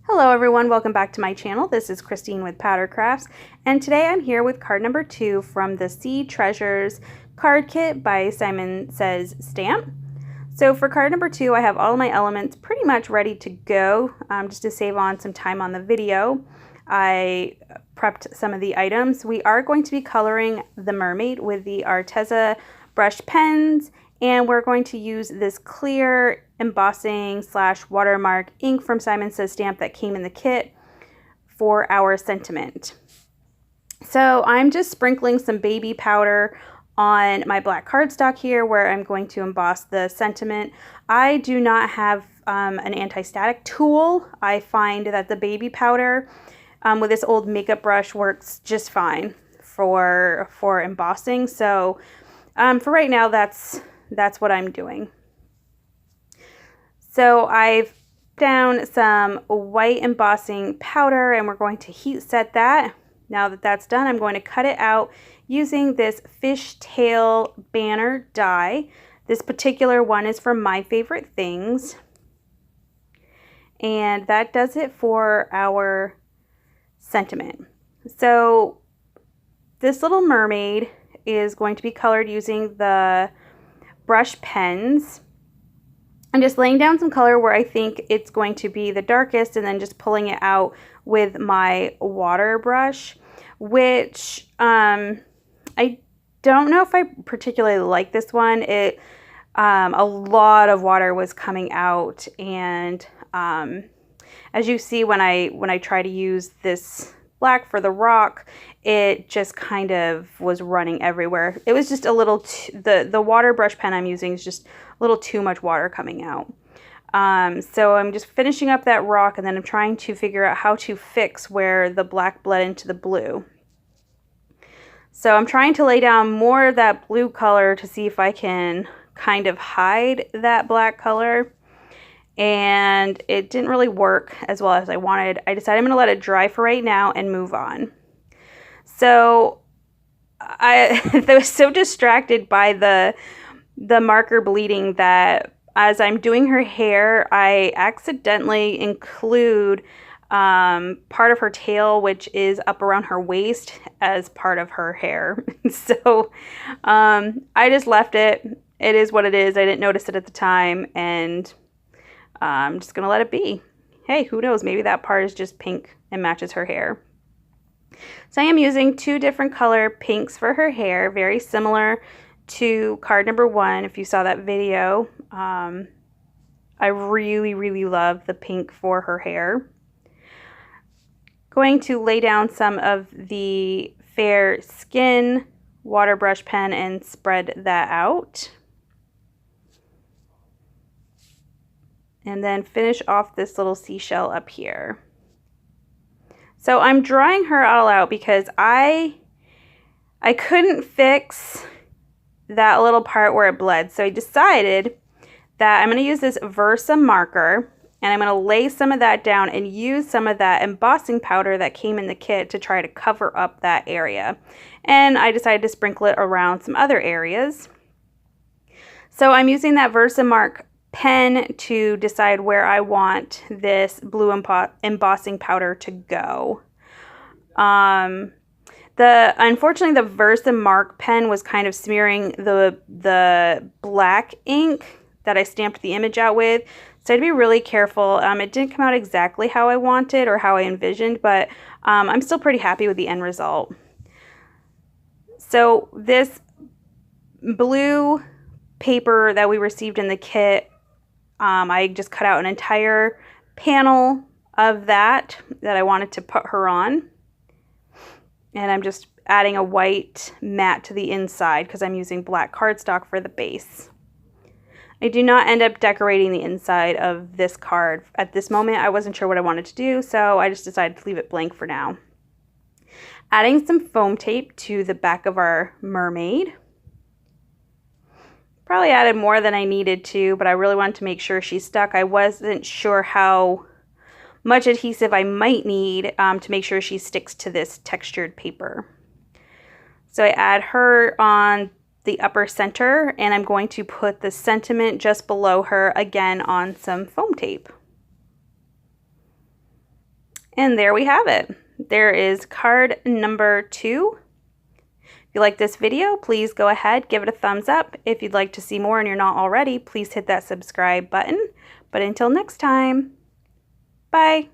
Hello everyone, welcome back to my channel. This is Christine with Powder Crafts, and today I'm here with card number 2 from the Sea Treasures card kit by Simon Says Stamp. So for card number 2, I have all my elements pretty much ready to go. Just to save on some time on the video, I prepped some of the items. We are going to be coloring the mermaid with the Arteza brush pens, and we're going to use this clear embossing / watermark ink from Simon Says Stamp that came in the kit for our sentiment. So I'm just sprinkling some baby powder on my black cardstock here where I'm going to emboss the sentiment. I do not have an anti-static tool. I find that the baby powder with this old makeup brush works just fine for embossing. So for right now, that's what I'm doing. So I've down some white embossing powder and we're going to heat set that. Now that that's done, I'm going to cut it out using this fishtail banner die. This particular one is from My Favorite Things. And that does it for our sentiment. So this little mermaid is going to be colored using the brush pens. I'm just laying down some color where I think it's going to be the darkest and then just pulling it out with my water brush, which I don't know if I particularly like this one. A lot of water was coming out, and as you see when I try to use this black for the rock, it just kind of was running everywhere. It was just a little the water brush pen I'm using is just a little too much water coming out. So I'm just finishing up that rock, and then I'm trying to figure out how to fix where the black bled into the blue. So I'm trying to lay down more of that blue color to see if I can kind of hide that black color. And it didn't really work as well as I wanted. I decided I'm going to let it dry for right now and move on. So I was so distracted by the marker bleeding that as I'm doing her hair, I accidentally include part of her tail, which is up around her waist, as part of her hair. So I just left it. It is what it is. I didn't notice it at the time, and I'm just gonna let it be. Hey, who knows? Maybe that part is just pink and matches her hair. So I am using 2 different color pinks for her hair, very similar to card number 1. If you saw that video, I really love the pink for her hair. Going to lay down some of the Fair Skin water brush pen and spread that out. And then finish off this little seashell up here. So I'm drawing her all out because I couldn't fix that little part where it bled. So I decided that I'm going to use this Versa marker, and I'm going to lay some of that down and use some of that embossing powder that came in the kit to try to cover up that area. And I decided to sprinkle it around some other areas. So I'm using that Versa mark pen to decide where I want this blue embossing powder to go. Unfortunately, the Versa mark pen was kind of smearing the black ink that I stamped the image out with, so I had to be really careful. It didn't come out exactly how I wanted or how I envisioned, but I'm still pretty happy with the end result. So this blue paper that we received in the kit, I just cut out an entire panel of that I wanted to put her on. And I'm just adding a white mat to the inside because I'm using black cardstock for the base. I do not end up decorating the inside of this card. At this moment, I wasn't sure what I wanted to do, so I just decided to leave it blank for now. Adding some foam tape to the back of our mermaid. Probably added more than I needed to, but I really wanted to make sure she stuck. I wasn't sure how much adhesive I might need to make sure she sticks to this textured paper. So I add her on the upper center, and I'm going to put the sentiment just below her again on some foam tape. And there we have it. There is card number 2. If you like this video, please go ahead, give it a thumbs up. If you'd like to see more and you're not already, please hit that subscribe button. But until next time, bye.